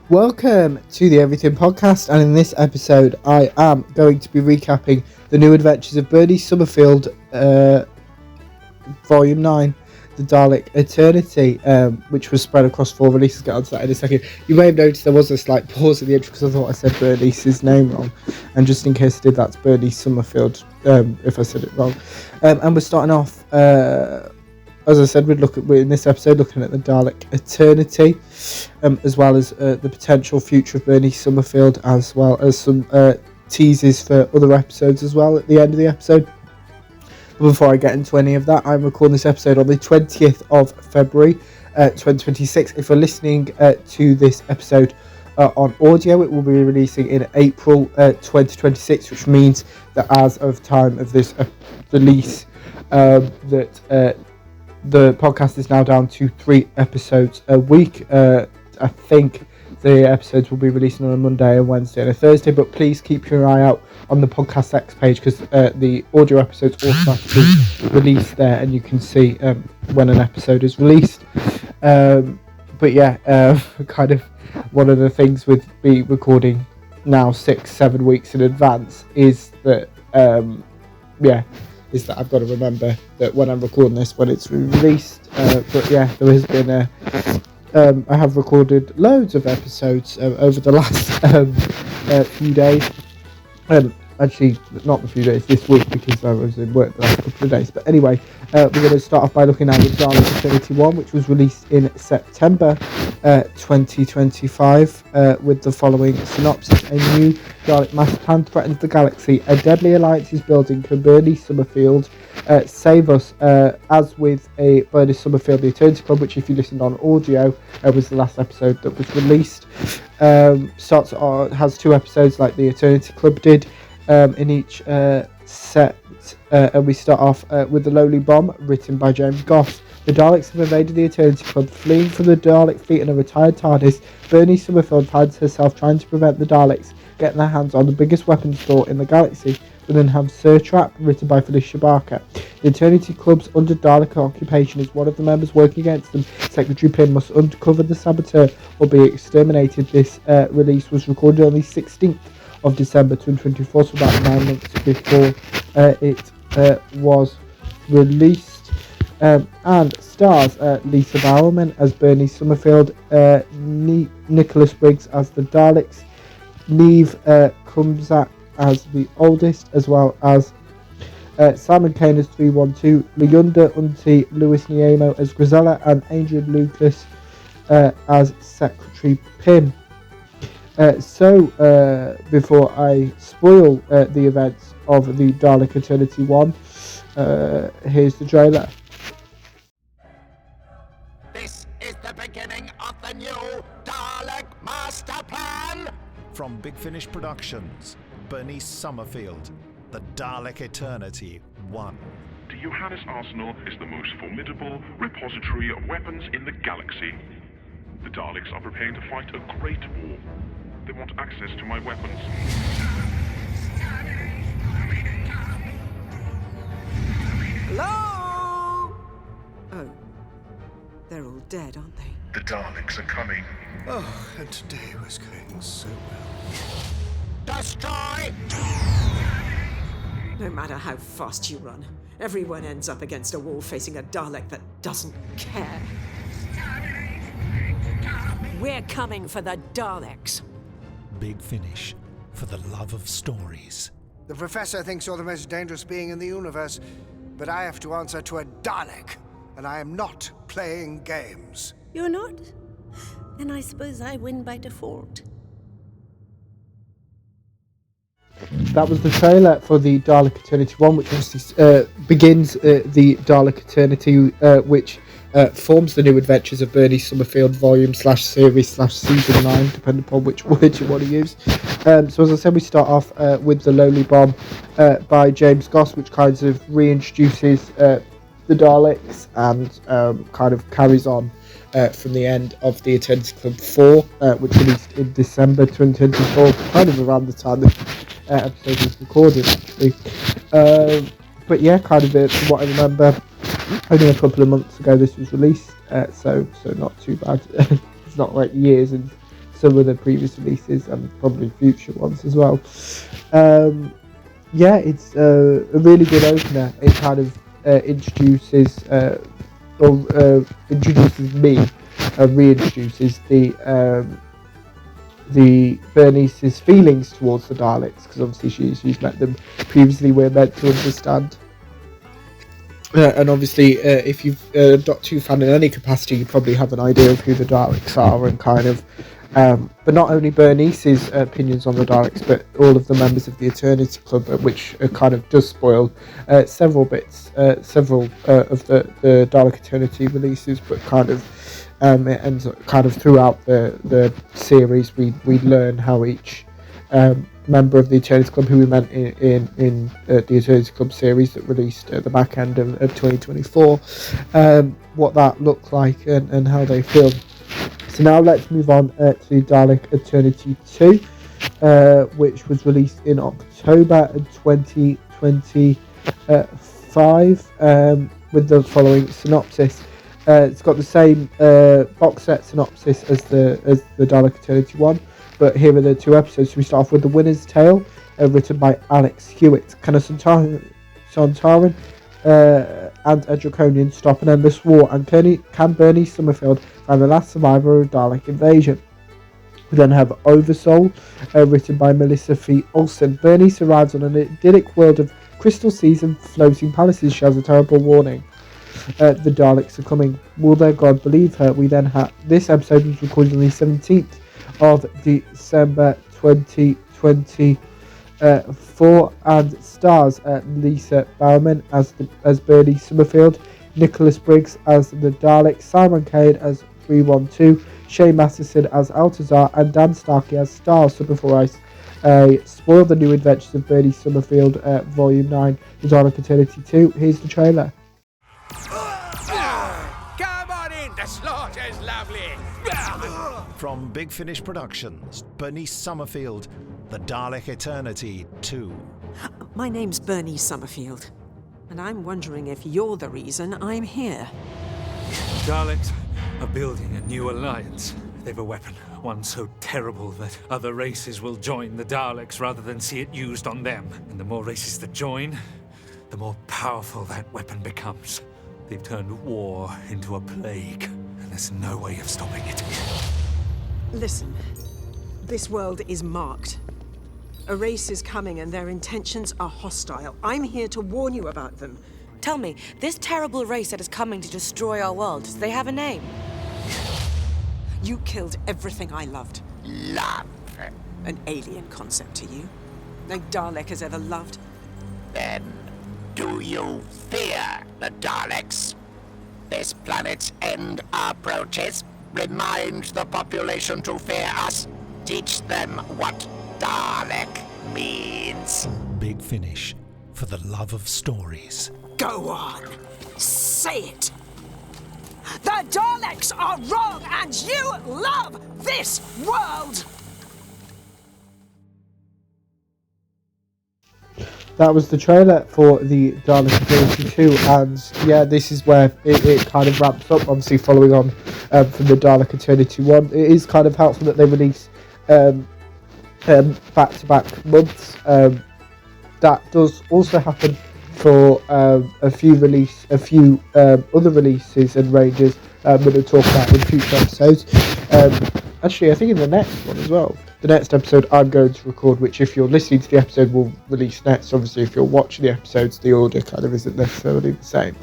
Welcome to the Everything Podcast, and in this episode I am going to be recapping the new adventures of Bernice Summerfield, Volume 9, The Dalek Eternity, which was spread across 4 releases. Get on to that in a second. You may have noticed there was a slight pause at the intro because I thought I said Bernice's name wrong, and just in case I did, that's Bernice Summerfield, if I said it wrong. And we're starting off, as I said, we're in this episode looking at the Dalek Eternity, as well as the potential future of Bernice Summerfield, as well as some teases for other episodes as well at the end of the episode. But before I get into any of that, I'm recording this episode on the 20th of February 2026. If you're listening to this episode on audio, it will be releasing in April 2026, which means that as of time of this release, the podcast is now down to 3 episodes a week. I think the episodes will be releasing on a Monday, a Wednesday and a Thursday, but please keep your eye out on the Podcast X page because the audio episodes automatically release there and you can see when an episode is released. But yeah, kind of one of the things with me recording now 6-7 weeks in advance is that I've got to remember that when I'm recording this, when it's released. But yeah, there has been I have recorded loads of episodes over the last few days. Actually, not the few days, this week, because I was in work the last couple of days. But anyway, we're going to start off by looking at the Dalek Eternity 1, which was released in September 2025, with the following synopsis. A new Dalek master plan threatens the galaxy. A deadly alliance is building. Can Bernice Summerfield save us? As with a Bernice Summerfield, the Eternity Club, which if you listened on audio, was the last episode that was released. Has 2 episodes like the Eternity Club did. In each set, and we start off with The Lowly Bomb, written by James Goss. The Daleks have invaded the Eternity Club. Fleeing from the Dalek fleet in a retired TARDIS, Bernice Summerfield finds herself trying to prevent the Daleks getting their hands on the biggest weapons store in the galaxy. We then have Sir Trap, written by Felicia Barker. The Eternity Club's under Dalek occupation is one of the members working against them. Secretary Pym must uncover the saboteur or be exterminated. This release was recorded on the 16th of December 2024, so about 9 months before it was released, and stars Lisa Bowerman as Bernice Summerfield, Nicholas Briggs as the Daleks, Neve Kumzak as the oldest, as well as Simon Kane as 312, Leunda Unti Louis Niemo as Grisella, and Adrian Lucas as Secretary Pym. Before I spoil the events of the Dalek Eternity 1, here's the trailer. This is the beginning of the new Dalek Master Plan! From Big Finish Productions, Bernice Summerfield, The Dalek Eternity 1. The Johannes Arsenal is the most formidable repository of weapons in the galaxy. The Daleks are preparing to fight a great war. They want access to my weapons. Hello? Oh, they're all dead, aren't they? The Daleks are coming. Oh, and today was going so well. Destroy! No matter how fast you run, everyone ends up against a wall facing a Dalek that doesn't care. We're coming for the Daleks. Big Finish, for the love of stories. The Professor thinks you're the most dangerous being in the universe, but I have to answer to a Dalek, and I am not playing games. You're not? Then I suppose I win by default. That was the trailer for the Dalek Eternity 1, which obviously begins the Dalek Eternity, which forms the new adventures of Bernice Summerfield volume/series/season 9, depending upon which word you want to use. So as I said, we start off with The Lowly Bomb by James Goss, which kind of reintroduces the Daleks and kind of carries on from the end of the Eternity Club 4, which released in December 2024, kind of around the time the episode was recorded, actually. But yeah, kind of from what I remember, only a couple of months ago this was released, so not too bad. It's not like years and some of the previous releases and probably future ones as well. It's a really good opener. It kind of introduces me, reintroduces the Bernice's feelings towards the Daleks, because obviously she's met them previously. We're meant to understand. And obviously, if you've Doctor Who fan in any capacity, you probably have an idea of who the Daleks are and kind of. But not only Bernice's opinions on the Daleks, but all of the members of the Eternity Club, which kind of does spoil several of the Dalek Eternity releases, but kind of it ends up kind of throughout the series. We learn how each member of the Eternity Club, who we met in the Eternity Club series that released at the back end of 2024, what that looked like and how they feel. So now let's move on to Dalek Eternity 2, which was released in October 2025 with the following synopsis. It's got the same box set synopsis as the Dalek Eternity 1, but here are the two episodes. So we start off with The Winner's Tale, written by Alex Hewitt. Can a Sontaran and a Draconian stop an endless war? And can Bernice Summerfield find the last survivor of Dalek invasion? We then have Oversoul, written by Melissa Fee Olsen. Bernice arrives on an idyllic world of crystal seas and floating palaces. She has a terrible warning. The Daleks are coming. Will their god believe her? We then have... This episode was recorded on the 17th of December 2024 and stars Lisa Bowerman as Bernice Summerfield, Nicholas Briggs as the Dalek, Simon Cade as 312, Shane Masterson as Altazar, and Dan Starkey as Star. So before I spoil the new adventures of Bernice Summerfield, Volume 9, The Dalek Eternity 2, here's the trailer. Come on in, the slaughter's lovely. From Big Finish Productions, Bernice Summerfield, The Dalek Eternity 2. My name's Bernice Summerfield, and I'm wondering if you're the reason I'm here. Daleks are building a new alliance. They've a weapon, one so terrible that other races will join the Daleks rather than see it used on them. And the more races that join, the more powerful that weapon becomes. They've turned war into a plague, and there's no way of stopping it. Listen, this world is marked. A race is coming and their intentions are hostile. I'm here to warn you about them. Tell me, this terrible race that is coming to destroy our world, do they have a name? You killed everything I loved. Love. An alien concept to you. No Dalek has ever loved. Then, do you fear the Daleks? This planet's end approaches. Remind the population to fear us. Teach them what Dalek means. Big Finish, for the love of stories. Go on. Say it. The Daleks are wrong and you love this world! That was the trailer for the Dalek Eternity 2, and yeah, this is where it kind of ramps up, obviously following on from the Dalek Eternity 1. It is kind of helpful that they release back-to-back months. That does also happen for a few other releases and ranges we're going to talk about in future episodes. Actually, I think in the next one as well. The next episode I'm going to record, which if you're listening to the episode will release next. Obviously, if you're watching the episodes, the order kind of isn't necessarily the same.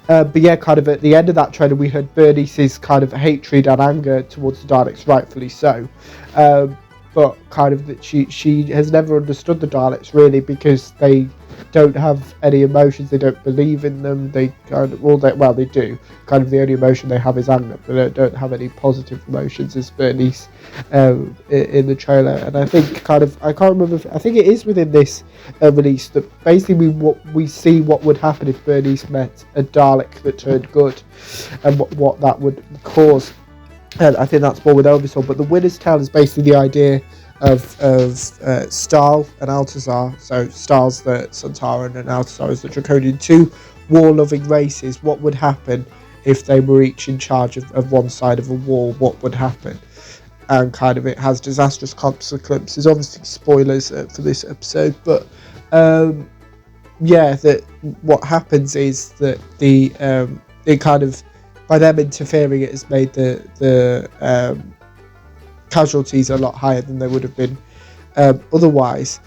But yeah, kind of at the end of that trailer, we heard Bernice's kind of hatred and anger towards the Daleks, rightfully so. But kind of that she has never understood the Daleks really, because they don't have any emotions, they don't believe in them, they kind of, they do, kind of the only emotion they have is anger, but they don't have any positive emotions as Bernice in the trailer. And I think I can't remember, I think it is within this release that basically we see what would happen if Bernice met a Dalek that turned good, and what that would cause. And I think that's more with Oversoul, but the Winner's Tale is basically the idea of Stahl and Altazar. So Stahl's the Sontaran and Altazar is the Draconian, two war-loving races. What would happen if they were each in charge of one side of a war? What would happen? and kind of it has disastrous consequences. Obviously, spoilers for this episode, but that what happens is that it kind of, by them interfering, it has made the casualties a lot higher than they would have been otherwise.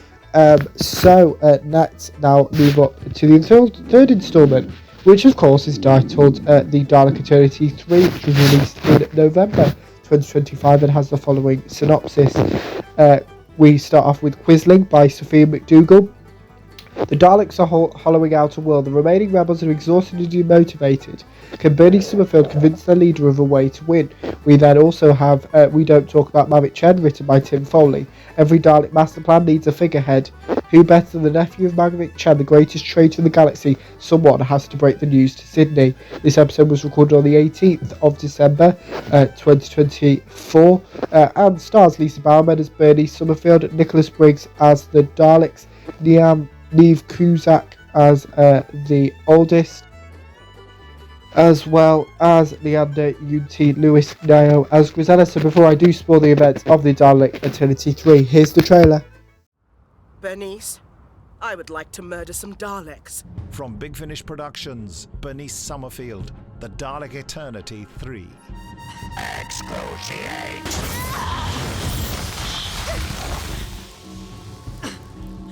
So let's now move up to the third instalment, which of course is titled The Dalek Eternity 3, which was released in November 2025 and has the following synopsis. We start off with Quisling by Sophia McDougall. The Daleks are hollowing out a world. The remaining rebels are exhausted and demotivated. Can Bernice Summerfield convince their leader of a way to win? We then also have We Don't Talk About Maverick Chen, written by Tim Foley. Every Dalek master plan needs a figurehead. Who better than the nephew of Maverick Chen, the greatest traitor in the galaxy? Someone has to break the news to Sydney. This episode was recorded on the 18th of December 2024 and stars Lisa Bowerman as Bernice Summerfield, Nicholas Briggs as the Daleks, Neve Kuzak as the oldest, as well as Leander Unity Lewis Nio as Grisella. So before I do spoil the events of the Dalek Eternity 3, here's the trailer. Bernice, I would like to murder some Daleks. From Big Finish Productions, Bernice Summerfield, The Dalek Eternity 3. Excruciate!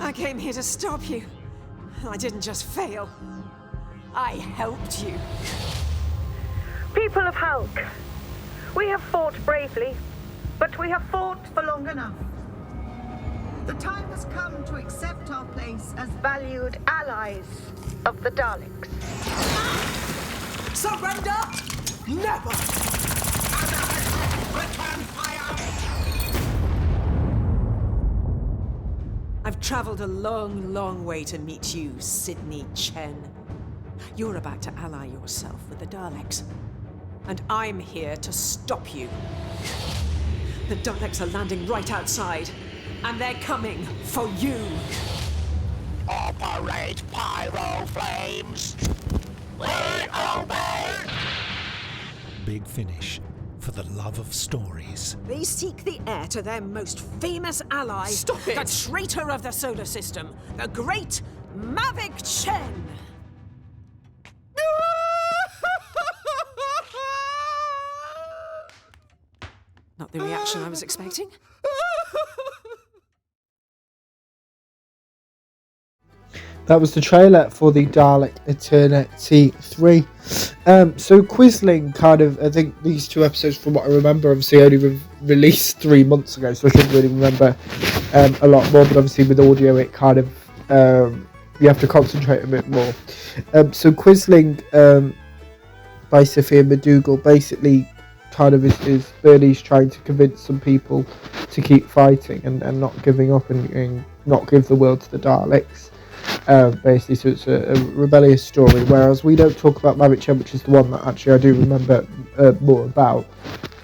I came here to stop you. I didn't just fail. I helped you. People of Hulk, we have fought bravely, but we have fought for long enough. The time has come to accept our place as valued allies of the Daleks. Surrender? Never! Return fire! I've traveled a long, long way to meet you, Sydney Chen. You're about to ally yourself with the Daleks, and I'm here to stop you. The Daleks are landing right outside, and they're coming for you. Operate pyro flames. We obey. Big Finish, for the love of stories. They seek the heir to their most famous ally, Stop it! the traitor of the solar system, the great Maverick Chen. Not the reaction I was expecting. That was the trailer for the Dalek Eternity 3. So Quisling kind of, I think these two episodes, from what I remember, obviously only released 3 months ago, so I shouldn't really remember a lot more, but obviously with audio it kind of, you have to concentrate a bit more. So Quisling by Sophia McDougall basically kind of is Bernie's trying to convince some people to keep fighting and not giving up and not give the world to the Daleks. Basically, so it's a rebellious story, whereas We Don't Talk About Maverick Chen, which is the one that actually I do remember more about,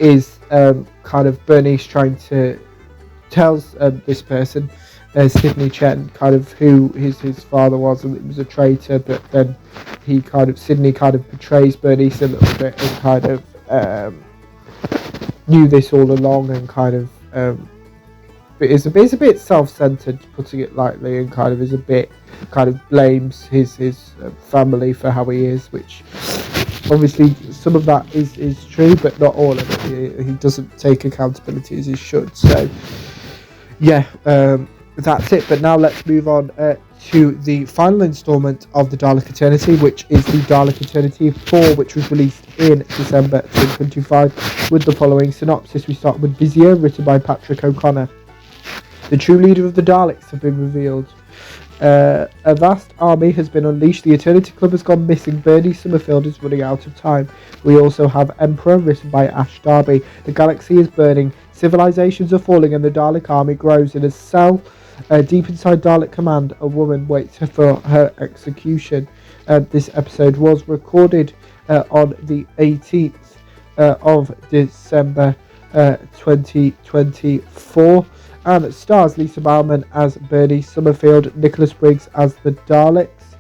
is kind of Bernice trying to tells this person, Sydney Chen, kind of who his father was, and it was a traitor, but then Sydney kind of betrays Bernice a little bit and kind of knew this all along, and kind of it's a bit self-centered, putting it lightly, and kind of blames his family for how he is, which obviously some of that is true, but not all of it. He doesn't take accountability as he should. So yeah, that's it. But now let's move on to the final instalment of the Dalek Eternity, which is the Dalek Eternity 4, which was released in December 2025 with the following synopsis. We start with Vizier, written by Patrick O'Connor. The true leader of the Daleks have been revealed. A vast army has been unleashed. The Eternity Club has gone missing. Bernice Summerfield is running out of time. We also have Emperor, written by Ash Darby. The galaxy is burning. Civilizations are falling, and the Dalek army grows. In a cell deep inside Dalek Command, a woman waits for her execution. This episode was recorded on the 18th of December 2024. And it stars Lisa Bowerman as Bernice Summerfield, Nicholas Briggs as the Daleks,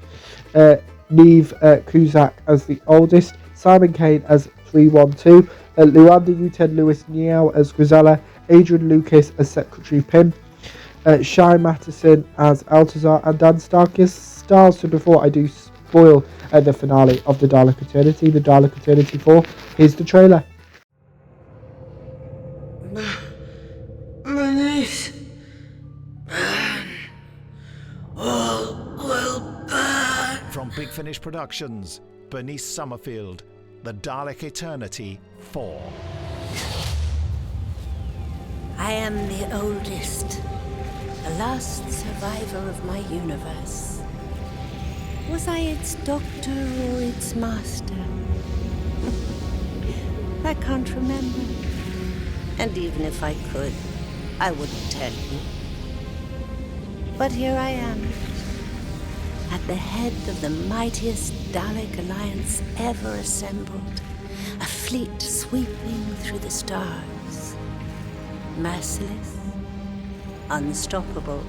Neve Kuzak as the oldest, Simon Kane as 312, Luanda Uten Lewis Niel as Grisella, Adrian Lucas as Secretary Pym, Shai Mattison as Altazar, and Dan Stark as Stars. So before I do spoil the finale of the Dalek Eternity, the Dalek Eternity 4, here's the trailer. Bernice, burn. All will burn. From Big Finish Productions, Bernice Summerfield, The Dalek Eternity 4. I am the oldest, the last survivor of my universe. Was I its doctor or its master? I can't remember. And even if I could, I wouldn't tell you. But here I am, at the head of the mightiest Dalek alliance ever assembled, a fleet sweeping through the stars. Merciless, unstoppable,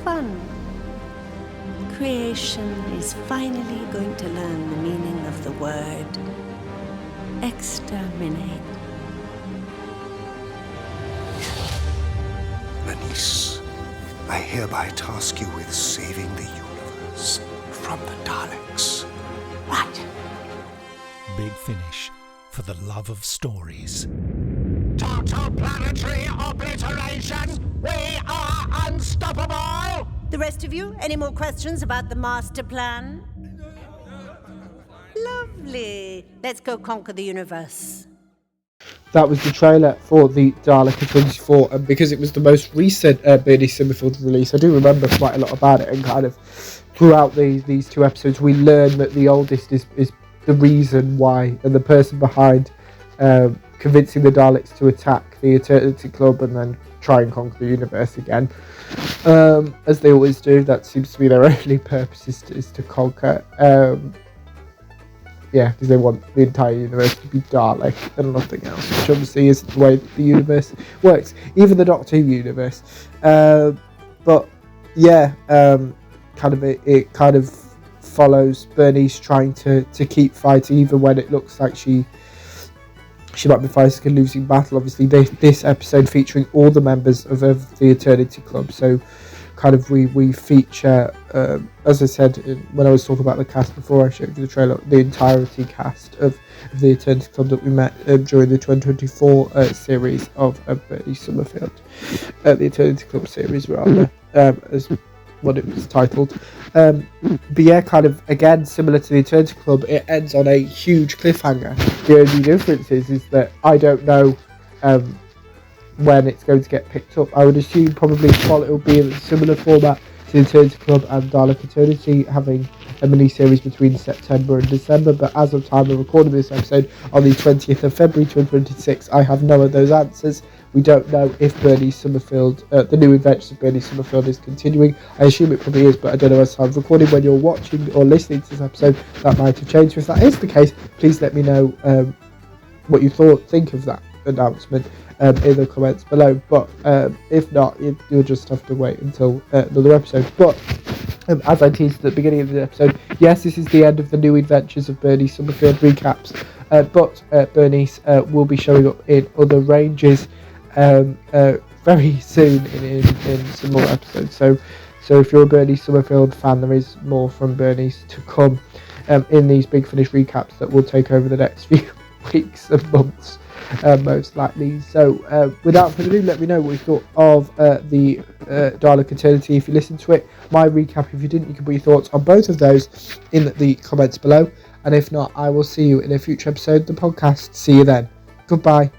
fun. Creation is finally going to learn the meaning of the word exterminate. Bernice, I hereby task you with saving the universe from the Daleks. Right. Big Finish, for the love of stories. Total planetary obliteration! We are unstoppable! The rest of you, any more questions about the master plan? Lovely. Let's go conquer the universe. That was the trailer for the Dalek Eternity 4, and because it was the most recent Bernice Summerfield release, I do remember quite a lot about it, and kind of throughout these two episodes we learn that the oldest is the reason why, and the person behind convincing the Daleks to attack the Eternity Club and then try and conquer the universe again. As they always do, that seems to be their only purpose, is to conquer. Because they want the entire universe to be Dalek and nothing else, which obviously isn't the way that the universe works, even the Doctor Who universe. It kind of follows Bernice trying to keep fighting, even when it looks like she might be fighting a losing battle. Obviously, this episode featuring all the members of the Eternity Club, so kind of we feature, as I said when I was talking about the cast before I showed you the trailer, the entirety cast of the Eternity Club that we met during the 2024 series of Bernice Summerfield, the Eternity Club series rather, as what it was titled. But yeah, kind of again similar to the Eternity Club, it ends on a huge cliffhanger. The only difference is that I don't know when it's going to get picked up. I would assume probably it will be in a similar format to the Eternity Club and Dalek Eternity, having a mini-series between September and December, but as of time of recording this episode on the 20th of February 2026, I have none of those answers. We don't know if Bernice Summerfield, the new adventures of Bernice Summerfield is continuing. I assume it probably is, but I don't know as time of recording. When you're watching or listening to this episode, that might have changed. So if that is the case, please let me know what you think of that announcement in the comments below. But if not, you'll just have to wait until another episode. But as I teased at the beginning of the episode, yes, this is the end of the new adventures of Bernice Summerfield recaps, but Bernice will be showing up in other ranges very soon in some more episodes. So if you're a Bernice Summerfield fan, there is more from Bernice to come in these Big Finish recaps that will take over the next few weeks and months, most likely. So without further ado, let me know what you thought of the Dalek Eternity if you listened to it. My recap, if you didn't, you can put your thoughts on both of those in the comments below. And if not, I will see you in a future episode of the podcast. See you then. Goodbye.